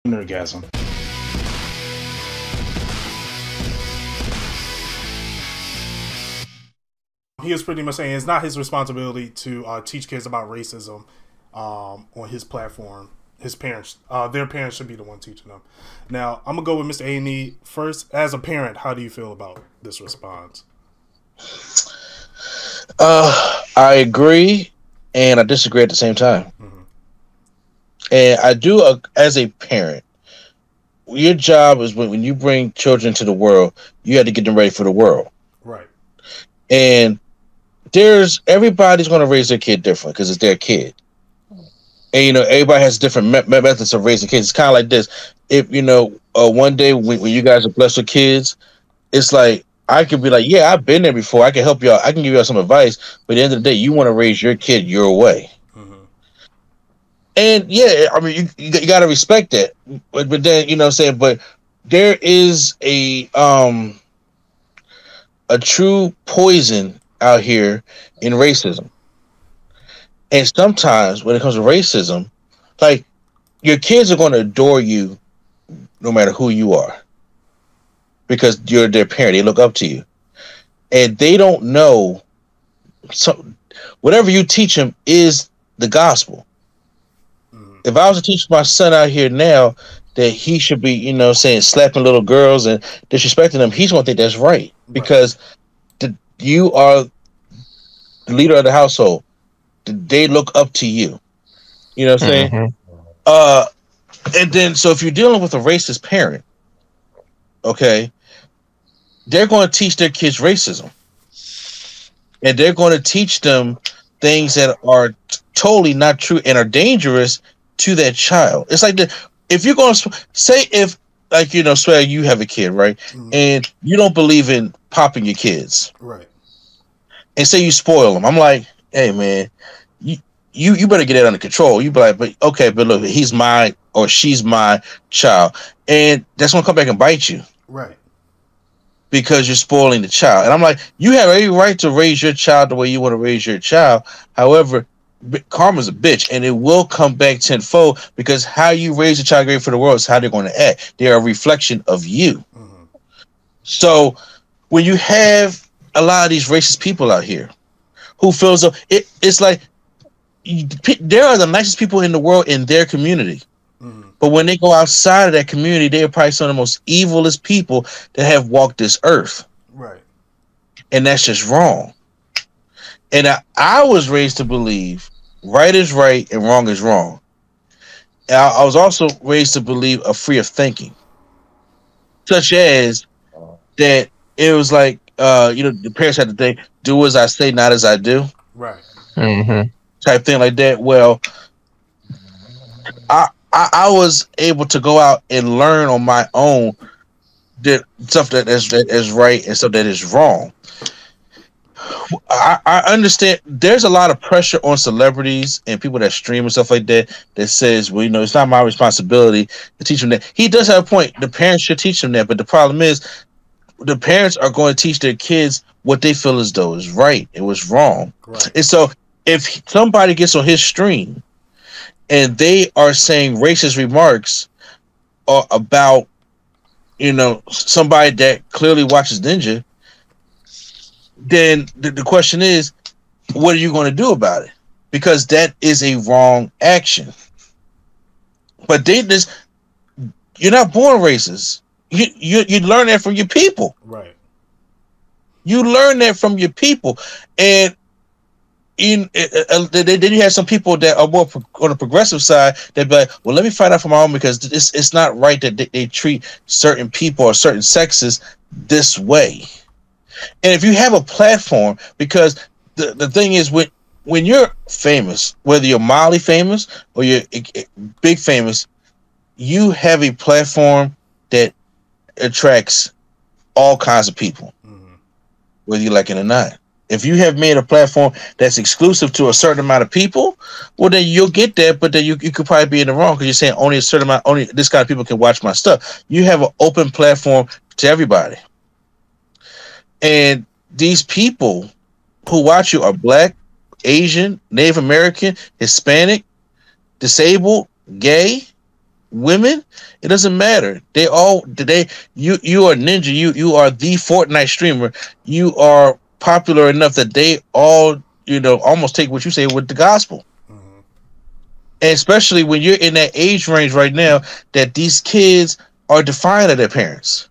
Nerdgasm. He was pretty much saying it's not his responsibility to teach kids about racism on his platform. His parents, their parents should be the one teaching them. Now, I'm going to go with Mr. A&E first. As a parent, how do you feel about this response? I agree, and I disagree at the same time. Mm-hmm. And I do, as a parent, your job is when you bring children to the world, you have to get them ready for the world. Right. And everybody's going to raise their kid different because it's their kid. And, everybody has different methods of raising kids. It's kind of like this. If, one day when you guys are blessed with kids, it's like, I could be like, yeah, I've been there before. I can help you out. I can give you some advice. But at the end of the day, you want to raise your kid your way. Mm-hmm. And, yeah, I mean, you got to respect that. But then, but there is a true poison out here in racism. And sometimes when it comes to racism, like, your kids are going to adore you no matter who you are because you're their parent. They look up to you. And they don't know. So whatever you teach them is the gospel. Mm-hmm. If I was to teach my son out here now that he should be, saying slapping little girls and disrespecting them, he's going to think that's right because you are the leader of the household. They look up to you. You know what I'm saying? Mm-hmm. And then, so if you're dealing with a racist parent, okay, they're going to teach their kids racism. And they're going to teach them things that are totally not true and are dangerous to that child. It's like, if you're going to say, if, like, swear you have a kid, right? Mm-hmm. And you don't believe in popping your kids. Right. And say you spoil them. I'm like, hey, man, you better get it under control. You be like, but look, he's my or she's my child. And that's going to come back and bite you. Right. Because you're spoiling the child. And I'm like, you have every right to raise your child the way you want to raise your child. However, karma's a bitch, and it will come back tenfold because how you raise a child great for the world is how they're going to act. They're a reflection of you. Mm-hmm. So when you have a lot of these racist people out here who feels it's like there are the nicest people in the world in their community. Mm-hmm. But when they go outside of that community, they are probably some of the most evilest people that have walked this earth. Right. And that's just wrong. And I was raised to believe right is right and wrong is wrong. And I was also raised to believe a free of thinking. Such as that it was like, the parents had to think, do as I say, not as I do. Right. Mm-hmm. Type thing like that. Well, I was able to go out and learn on my own stuff that is right and stuff that is wrong. I understand there's a lot of pressure on celebrities and people that stream and stuff like that says, well, it's not my responsibility to teach them that. He does have a point. The parents should teach them that, but the problem is the parents are going to teach their kids what they feel as though is right. It was wrong. Right. And so if somebody gets on his stream and they are saying racist remarks about, somebody that clearly watches Ninja, then the question is, what are you going to do about it? Because that is a wrong action. But you're not born racist. You learn that from your people. Right. You learn that from your people. And then you have some people that are more on the progressive side that be like, well, let me find out for my own because it's not right that they treat certain people or certain sexes this way. And if you have a platform, because the thing is, when you're famous, whether you're mildly famous or you're big famous, you have a platform that attracts all kinds of people, mm-hmm. whether you like it or not. If you have made a platform that's exclusive to a certain amount of people, well, then you'll get that, but then you could probably be in the wrong because you're saying only a certain amount, only this kind of people can watch my stuff. You have an open platform to everybody. And these people who watch you are Black, Asian, Native American, Hispanic, disabled, gay, women, it doesn't matter. You are ninja. You are the Fortnite streamer. You are popular enough that they all, almost take what you say with the gospel. Mm-hmm. And especially when you're in that age range right now, that these kids are defiant of their parents.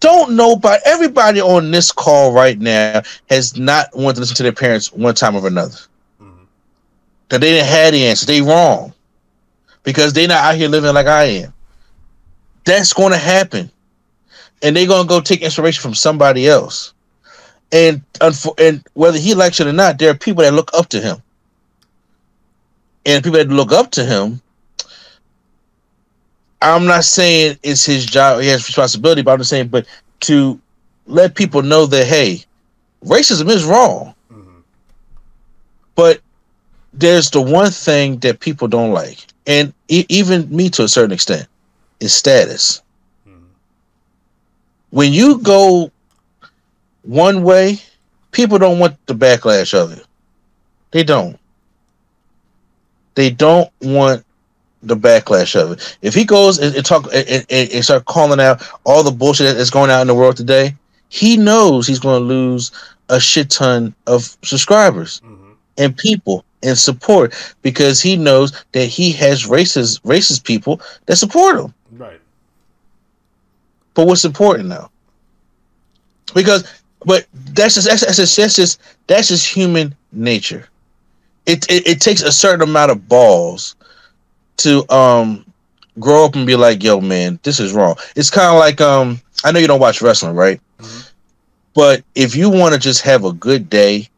Don't know, but everybody on this call right now has not wanted to listen to their parents one time or another. Mm-hmm. That they didn't have the answer. They wrong. Because they're not out here living like I am. That's going to happen. And they're going to go take inspiration from somebody else. And whether he likes it or not, there are people that look up to him. And people that look up to him, I'm not saying it's his job, he has responsibility, but I'm just saying, but to let people know that, hey, racism is wrong. Mm-hmm. But there's the one thing that people don't like, and even me to a certain extent, is status. Mm-hmm. When you go one way, people don't want the backlash of it. They don't. They don't want the backlash of it. If he goes and start calling out all the bullshit that's going out in the world today, he knows he's going to lose a shit ton of subscribers and people and support, because he knows that he has racist people that support him. Right. But what's important now? But that's just human nature. It takes a certain amount of balls to grow up and be like, yo, man, this is wrong. It's kind of like I know you don't watch wrestling, right? Mm-hmm. But if you want to just have a good day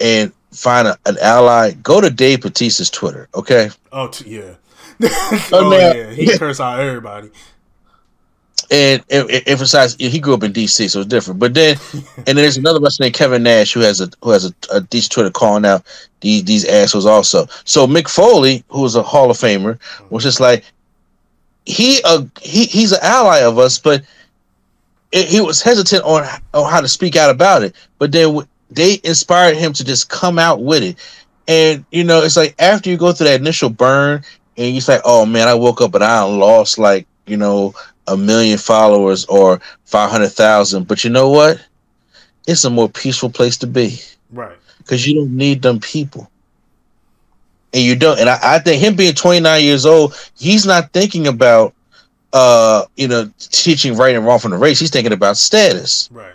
and find an ally, go to Dave Bautista's Twitter, okay? Oh, yeah. Yeah. He curse out everybody. And emphasize, he grew up in DC, so it's different. But then, and then there's another wrestler named Kevin Nash who has a decent Twitter calling out these assholes also. So Mick Foley, who is a Hall of Famer, was just like, he's an ally of us, but he was hesitant on how to speak out about it. But then they inspired him to just come out with it. And it's like after you go through that initial burn, and you're like, oh man, I woke up and I lost 1 million followers or 500,000, but you know what? It's a more peaceful place to be, right? Because you don't need them people, and you don't. And I think him being 29 years old, he's not thinking about teaching right and wrong from the race. He's thinking about status, right?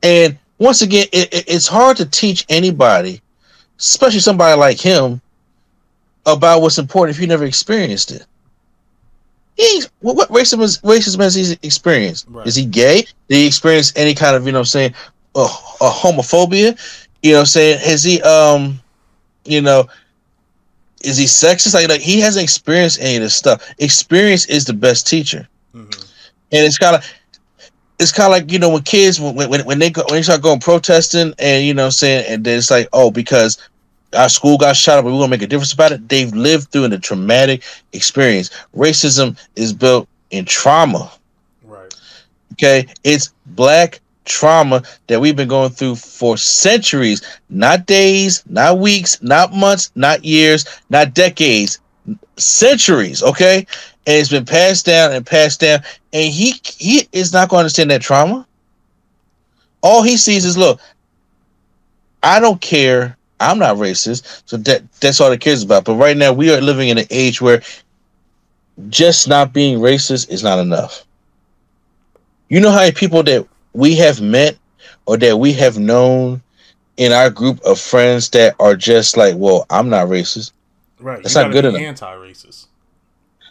And once again, it's hard to teach anybody, especially somebody like him, about what's important if you never experienced it. What racism has he experienced? Right. Is he gay? Did he experience any kind of, homophobia? Has he, is he sexist? Like he hasn't experienced any of this stuff. Experience is the best teacher. Mm-hmm. And it's kind of like, when kids, when they start going protesting and, and then it's like, oh, because our school got shot up, but we're going to make a difference about it. They've lived through a traumatic experience. Racism is built in trauma. Right. Okay? It's black trauma that we've been going through for centuries. Not days, not weeks, not months, not years, not decades. Centuries, okay? And it's been passed down and passed down. And he is not going to understand that trauma. All he sees is, look, I don't care. I'm not racist, so that's all it cares about. But right now, we are living in an age where just not being racist is not enough. You know how many people that we have met or that we have known in our group of friends that are just like, well, I'm not racist. Right. That's not good enough. Anti-racist.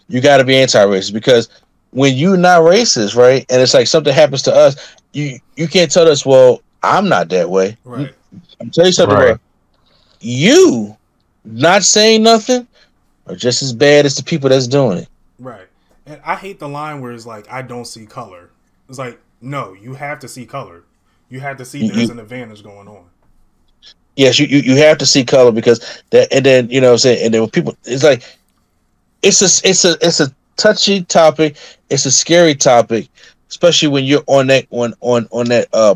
You got to be anti-racist, because when you're not racist, right, and it's like something happens to us, you can't tell us, well, I'm not that way. Right. I'm telling you something, right. You not saying nothing are just as bad as the people that's doing it. Right. And I hate the line where it's like, I don't see color. It's like, no, you have to see color. You have to see there's an advantage going on. Yes, you have to see color, because that, and then and then when people, it's like it's a touchy topic, it's a scary topic, especially when you're on that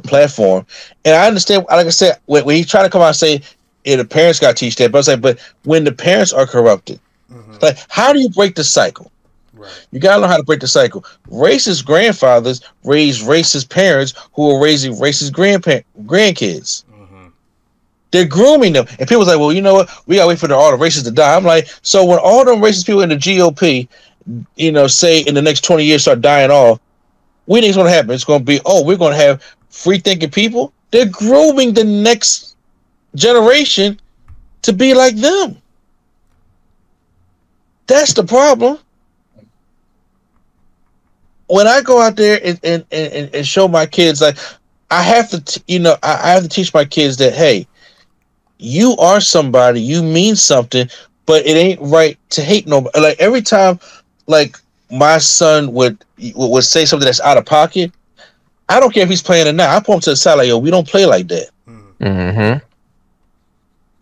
platform. And I understand, like I said, when he tried to come out and say, the parents got to teach that, but I was like, but when the parents are corrupted, Like, how do you break the cycle? Right. You gotta learn how to break the cycle. Racist grandfathers raise racist parents who are raising racist grandkids. They're grooming them. And people's like, well, you know what? We gotta wait for all the racists to die. I'm like, so when all them racist people in the GOP, say in the next 20 years start dying off, what do you think is gonna happen? It's gonna be, we're gonna have free thinking people. They're grooming the next generation to be like them. That's the problem. When I go out there and show my kids, like, I have to, I have to teach my kids that, hey, you are somebody, you mean something, but it ain't right to hate nobody. Like, every time, like, my son would say something that's out of pocket, I don't care if he's playing or not. I pull him to the side like, yo, we don't play like that. Mm-hmm.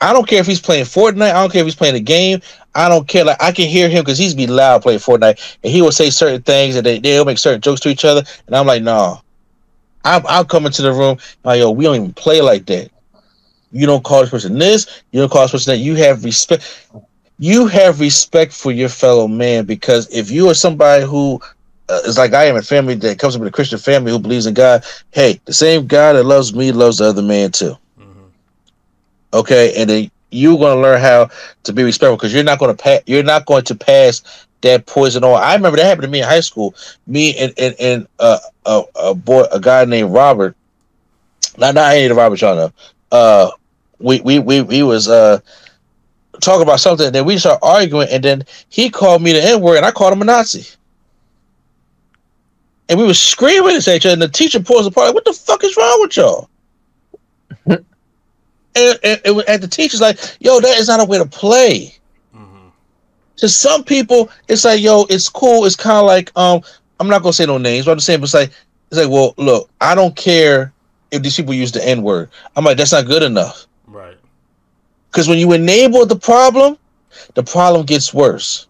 I don't care if he's playing Fortnite. I don't care if he's playing a game. I don't care. Like, I can hear him because he's be loud playing Fortnite, and he will say certain things, and they'll make certain jokes to each other. And I'm like, no. I'll come into the room like, yo, we don't even play like that. You don't call this person this. You don't call this person that. You have respect. You have respect for your fellow man, because if you are somebody who is like I am, a family that comes from a Christian family who believes in God, hey, the same God that loves me loves the other man too. Okay, and then you're going to learn how to be respectful, because you're not going to pass that poison on. I remember that happened to me in high school. Me and a guy named Robert. Not any of the Roberts y'all know. We was talking about something, and then we started arguing, and then he called me the N-word, and I called him a Nazi. And we were screaming at each other, and the teacher pulls apart. Like, what the fuck is wrong with y'all? And the teacher's like, yo, that is not a way to play. To some people, it's like, yo, it's cool. It's kind of like, I'm not gonna say no names, but I'm just saying, it's like, well, look, I don't care if these people use the N-word. I'm like, that's not good enough. Right. Because when you enable the problem gets worse.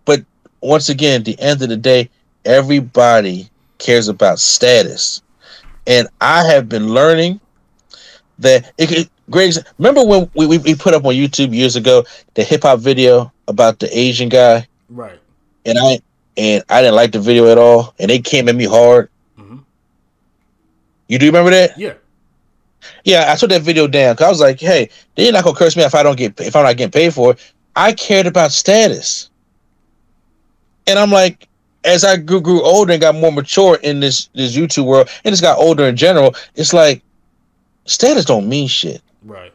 But once again, at the end of the day, everybody cares about status. And I have been learning that remember when we put up on YouTube years ago the hip hop video about the Asian guy? Right. And I didn't like the video at all, and they came at me hard. You do remember that? Yeah. Yeah, I took that video down because I was like, hey, they're not gonna curse me if I'm not getting paid for it. I cared about status. And I'm like, as I grew older and got more mature in this YouTube world, and just got older in general, it's like, status don't mean shit. Right.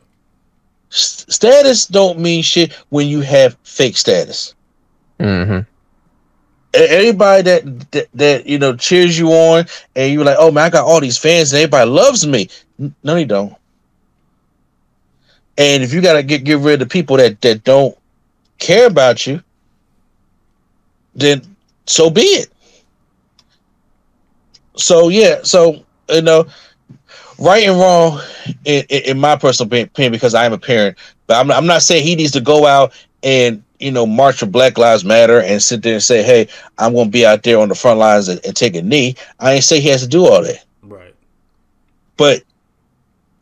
Status don't mean shit when you have fake status. Everybody that cheers you on, and you're like, oh man, I got all these fans and everybody loves me. No, they don't. And if you gotta get rid of the people that don't care about you, then so be it. So yeah, right and wrong in my personal opinion, because I am a parent, but I'm not saying he needs to go out and march for Black Lives Matter and sit there and say, hey, I'm going to be out there on the front lines and take a knee. I ain't say he has to do all that. Right. But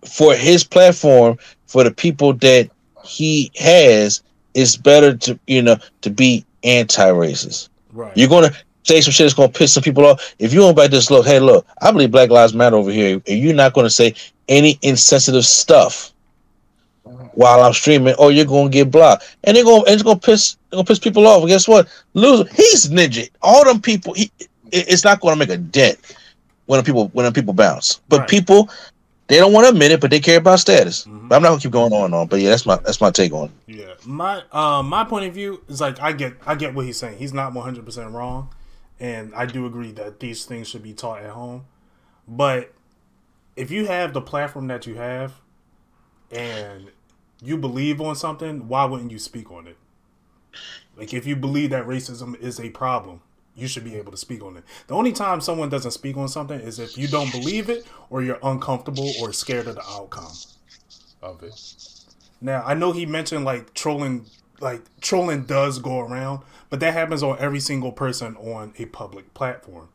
for his platform, for the people that he has, it's better to be anti-racist. Right. You're going to say some shit that's going to piss some people off. If you don't back this, look, hey, look, I believe Black Lives Matter over here, and you're not going to say any insensitive stuff while I'm streaming, or you're going to get blocked, and it's going to piss people off. And guess what? Loser, he's ninja. All them people, it's not going to make a dent when people bounce. But right. People, they don't want to admit it, but they care about status. But I'm not going to keep going on. But yeah, that's my take on it. Yeah, my point of view is like I get what he's saying. He's not 100% wrong, and I do agree that these things should be taught at home. But if you have the platform that you have, and you believe on something, why wouldn't you speak on it? Like, if you believe that racism is a problem, you should be able to speak on it. The only time someone doesn't speak on something is if you don't believe it, or you're uncomfortable or scared of the outcome of it. Now, I know he mentioned trolling does go around, but that happens on every single person on a public platform.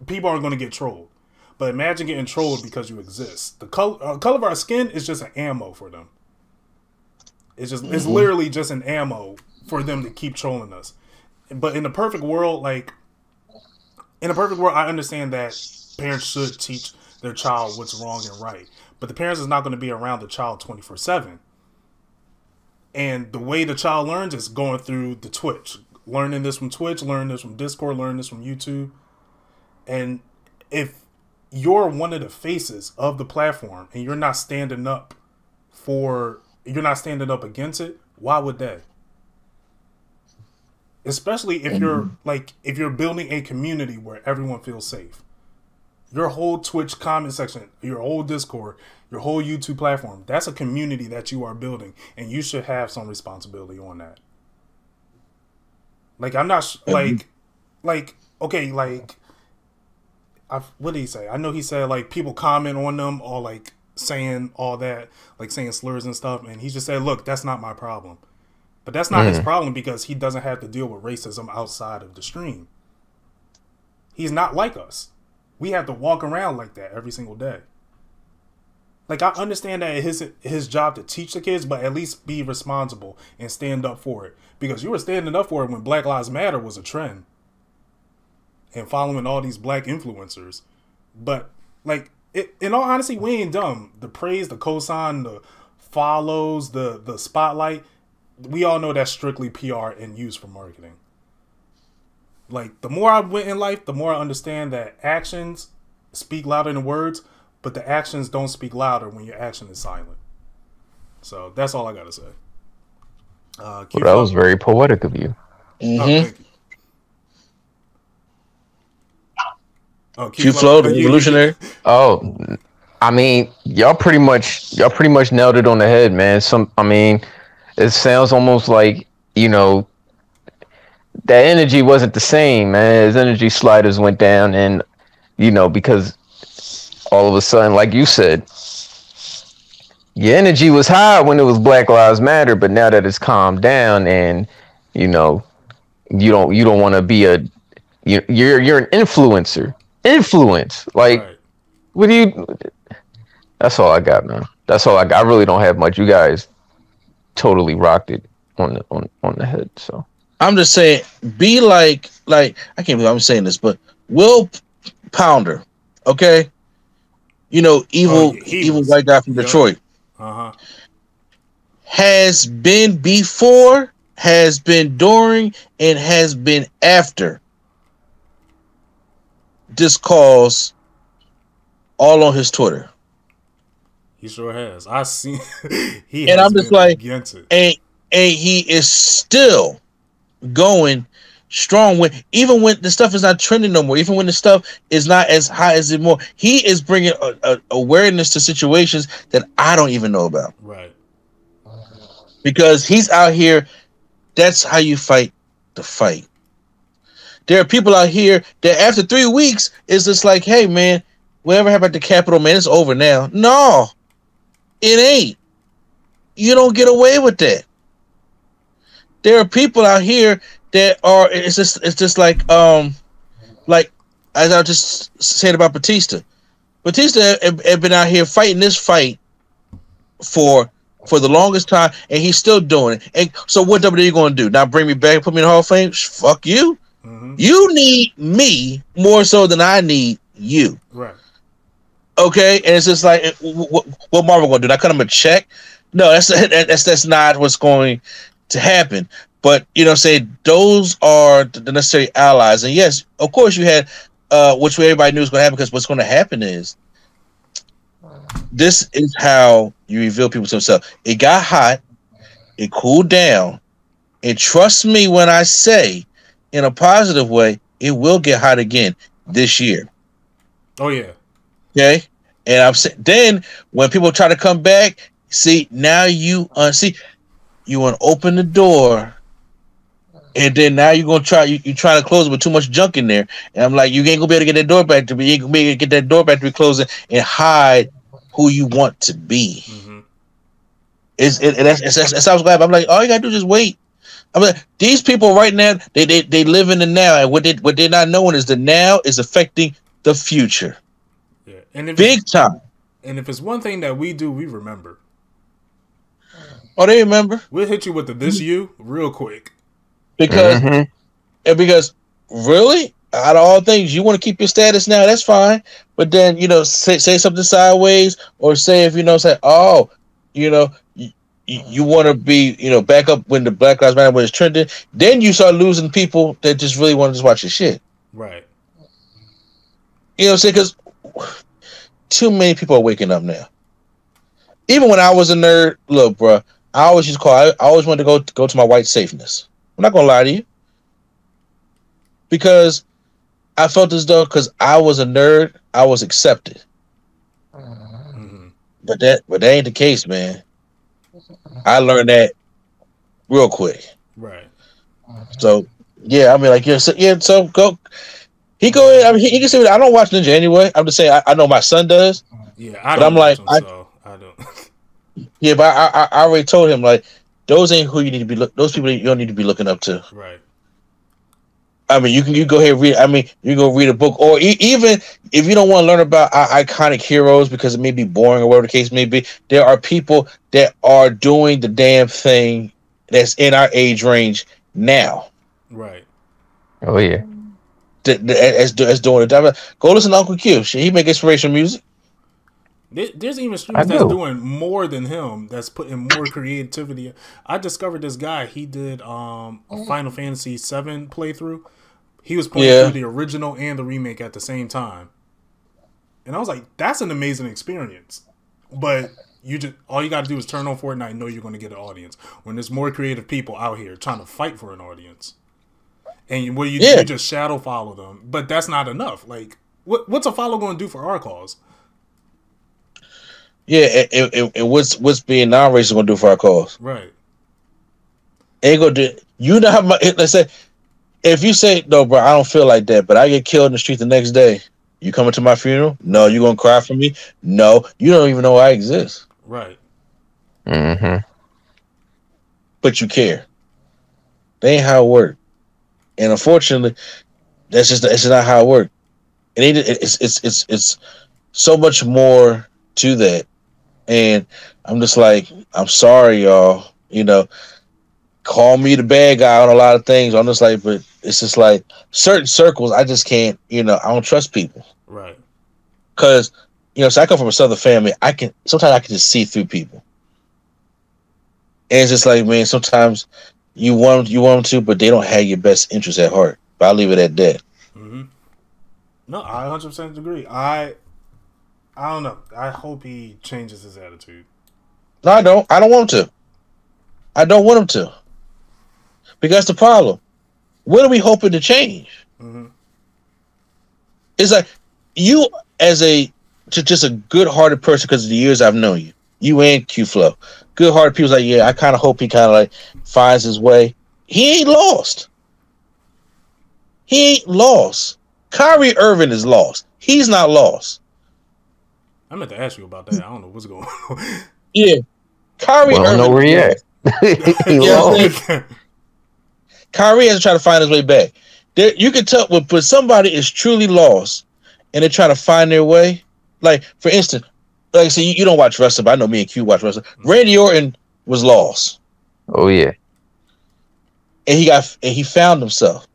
People are going to get trolled. But imagine getting trolled because you exist. The color of our skin is just an ammo for them. It's just it's literally just an ammo for them to keep trolling us. But in the perfect world, I understand that parents should teach their child what's wrong and right. But the parents is not going to be around the child 24/7. And the way the child learns is going through the Twitch. Learning this from Twitch, learning this from Discord, learning this from YouTube. And if you're one of the faces of the platform and you're not standing up against it, why would they? Especially if you're building a community where everyone feels safe. Your whole Twitch comment section, your whole Discord, your whole YouTube platform, that's a community that you are building, and you should have some responsibility on that. Like, I'm not what did he say? I know he said like people comment on them or like saying all that, like saying slurs and stuff, and he just said, "Look, that's not my problem." But that's not his problem because he doesn't have to deal with racism outside of the stream. He's not like us. We have to walk around like that every single day. Like, I understand that his job to teach the kids, but at least be responsible and stand up for it. Because you were standing up for it when Black Lives Matter was a trend. And following all these black influencers. But, like, in all honesty, we ain't dumb. The praise, the cosign, the follows, the spotlight, we all know that's strictly PR and used for marketing. Like, the more I went in life, the more I understand that actions speak louder than words, but the actions don't speak louder when your action is silent. So that's all I gotta say. Well, that was very poetic of you. Thank you. Q-Flow, the revolutionary. Oh, I mean, y'all pretty much nailed it on the head, man. It sounds almost like, that energy wasn't the same, man. His energy sliders went down, and because all of a sudden, like you said, your energy was high when it was Black Lives Matter, but now that it's calmed down, and you don't want to be you're an influencer. Like, right. What do you? That's all I got, man. That's all I got. I really don't have much. You guys totally rocked it on the head. So I'm just saying, be like I can't believe I'm saying this, but Will Pounder, okay? Evil white guy from Detroit. Has been before, has been during, and has been after this cause all on his Twitter. He sure has. I seen he and has I'm just been like, against it. And he is still going strong even when the stuff is not trending no more, even when the stuff is not as high as it more. He is bringing a awareness to situations that I don't even know about. Right. Because he's out here. That's how you fight the fight. There are people out here that after 3 weeks is just like, hey man, whatever happened at the Capitol, man, it's over now. No, it ain't. You don't get away with that. There are people out here that are. It's just like as I was just saying about Batista. Batista had been out here fighting this fight for the longest time, and he's still doing it. And so, what WWE going to do? Now bring me back, put me in the Hall of Fame? Fuck you. Mm-hmm. You need me more so than I need you. Right. Okay, and it's just like, what Marvel going to do? Not cut him a check? No, that's not what's going to happen. But say those are the necessary allies. And yes, of course, you had which everybody knew was going to happen, because what's going to happen is this is how you reveal people to themselves. It got hot, it cooled down, and trust me when I say, in a positive way, it will get hot again this year. Oh yeah. Okay, and I'm saying then when people try to come back, see now you want to open the door, and then now you're gonna try you trying to close it with too much junk in there, and I'm like, you ain't gonna be able to get that door back to be. You ain't gonna be able to get that door back to be closing and hide who you want to be. Mm-hmm. That's how I was glad. I'm like, all you gotta do is just wait. I'm like, these people right now, they live in the now, and what they're not knowing is the now is affecting the future. Yeah, and big time. And if it's one thing that we do, we remember. Oh, they remember We'll hit you with the this you real quick. because because really, out of all things, you want to keep your status now. That's fine, but then say something sideways or say if say you know you want to be back up when the Black Lives Matter was trending. Then you start losing people that just really want to just watch your shit. Right. You know what I'm saying? Because too many people are waking up now. Even when I was a nerd, look, bro, I always used to call. I always wanted to go to my white safeness. I'm not gonna lie to you, because I felt as though because I was a nerd, I was accepted. Mm-hmm. But that ain't the case, man. I learned that real quick. Right. So yeah, I mean, like So go. He go ahead. I mean, he can say I don't watch Ninja anyway. I'm just saying I know my son does. Yeah, I don't. But I'm like, so I don't. Yeah, but I already told him like those ain't who you need to be. Those people you don't need to be looking up to. Right. I mean, you go ahead and read. I mean, you go read a book, or even if you don't want to learn about iconic heroes because it may be boring or whatever the case may be. There are people that are doing the damn thing that's in our age range now. Right. Oh yeah. As doing it. Go listen to Uncle Q. He make inspirational music. There's even streamers that's doing more than him. That's putting more creativity. I discovered this guy. He did a Final Fantasy VII playthrough. He was playing through the original and the remake at the same time, and I was like, "That's an amazing experience." But all you got to do is turn on Fortnite and know you're going to get an audience. When there's more creative people out here trying to fight for an audience, and you just shadow follow them. But that's not enough. Like, what's a follow going to do for our cause? Yeah, and what's being non-racist going to do for our cause? Right. Ain't gonna do. You know how much? Let's say, if you say no, bro, I don't feel like that, but I get killed in the street the next day. You coming to my funeral? No. You gonna cry for me? No. You don't even know I exist. Right. Mm-hmm. But you care. That ain't how it works. And unfortunately, that's just not how it works. It's so much more to that. And I'm just like, I'm sorry, y'all. Call me the bad guy on a lot of things. I'm just like, but it's just like certain circles, I just can't, I don't trust people. Right. Because, so I come from a Southern family. Sometimes I can just see through people. And it's just like, man, sometimes you want them to, but they don't have your best interest at heart. But I'll leave it at that. Mm-hmm. No, I 100% agree. I don't know. I hope he changes his attitude. No, I don't. I don't want him to. I don't want him to. Because the problem, what are we hoping to change? Mm-hmm. It's like you, as just a good-hearted person, because of the years I've known you and Q-Flow, good-hearted people like, yeah, I kind of hope he kind of like finds his way. He ain't lost. He ain't lost. Kyrie Irving is lost. He's not lost. I meant to ask you about that. I don't know what's going on. Yeah. Kyrie Irving. I don't know where he at. He lost. Kyrie has to try to find his way back. You can tell when somebody is truly lost and they're trying to find their way. Like, for instance, like I said, you don't watch wrestling, but I know me and Q watch wrestling. Randy Orton was lost. Oh yeah. And he found himself.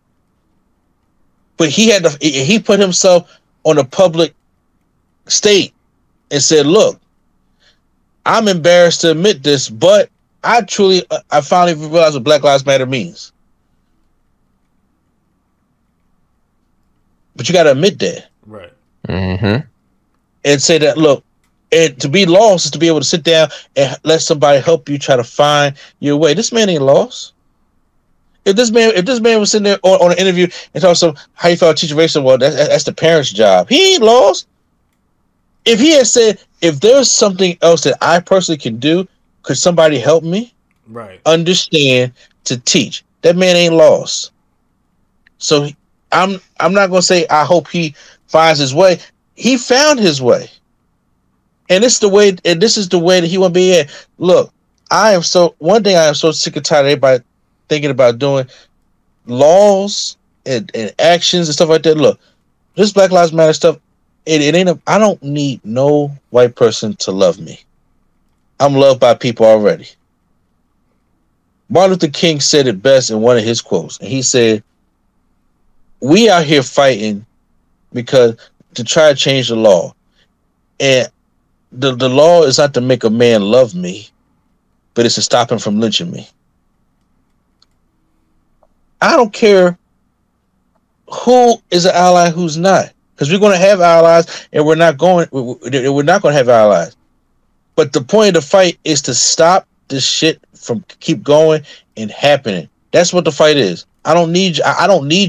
But he put himself on a public state and said, look, I'm embarrassed to admit this, but I finally realized what Black Lives Matter means. But you got to admit that. Right. Mm-hmm. And say that, look, and to be lost is to be able to sit down and let somebody help you try to find your way. This man ain't lost. If this man was sitting there on an interview and talking some how you felt teaching racism, well, that's the parents' job. He ain't lost. If he had said, if there's something else that I personally can do, could somebody help me? Right. Understand to teach. That man ain't lost. So I'm not gonna say I hope he finds his way. He found his way. And this is the way that he want to be at. Look, one thing I am so sick and tired of everybody thinking about doing laws and actions and stuff like that. Look, this Black Lives Matter stuff, it ain't I don't need no white person to love me. I'm loved by people already. Martin Luther King said it best in one of his quotes. And he said, we out here fighting because to try to change the law. And the law is not to make a man love me, but it's to stop him from lynching me. I don't care who is an ally, who's not, because we're going to have allies, and we're not going to have allies. But the point of the fight is to stop this shit from keep going and happening. That's what the fight is. I don't need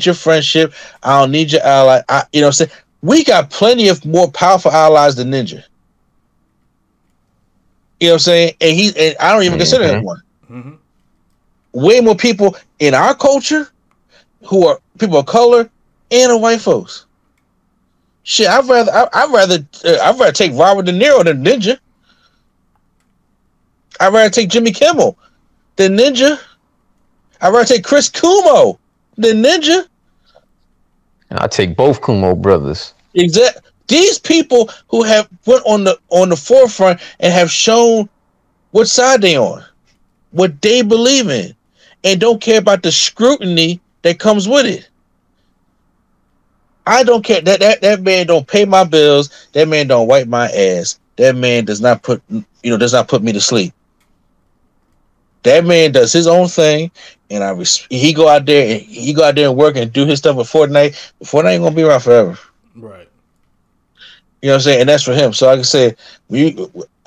your friendship. I don't need your ally. You know what I'm saying? We got plenty of more powerful allies than Ninja. You know what I'm saying? And I don't even consider him one. Mm-hmm. Way more people in our culture who are people of color and the white folks. Shit, I'd rather take Robert De Niro than Ninja. I'd rather take Jimmy Kimmel than Ninja. I'd rather take Chris Cuomo than Ninja. I'll take both Kumo brothers. Exactly. These people who have went on the forefront and have shown what side they on, what they believe in, and don't care about the scrutiny that comes with it. I don't care. That man don't pay my bills. That man don't wipe my ass. That man does not put me to sleep. That man does his own thing, and he go out there and work and do his stuff with Fortnite. Fortnite ain't gonna be around forever. Right. You know what I'm saying? And that's for him. So like I said,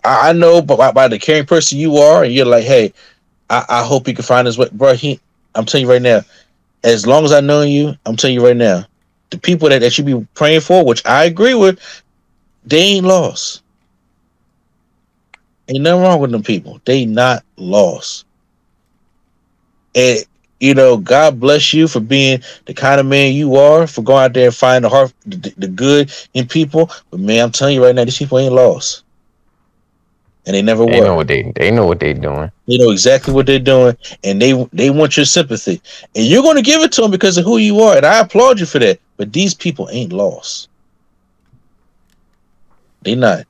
I know by the caring person you are, and you're like, hey, I hope he can find his way. Bro, I'm telling you right now, as long as I know you, I'm telling you right now, the people that you be praying for, which I agree with, they ain't lost. Ain't nothing wrong with them people. They not lost. And, you know, God bless you for being the kind of man you are, for going out there and finding the good in people. But, man, I'm telling you right now, these people ain't lost. And they never were. They know what they're doing. They know exactly what they're doing, and they want your sympathy. And you're going to give it to them because of who you are, and I applaud you for that. But these people ain't lost. They not.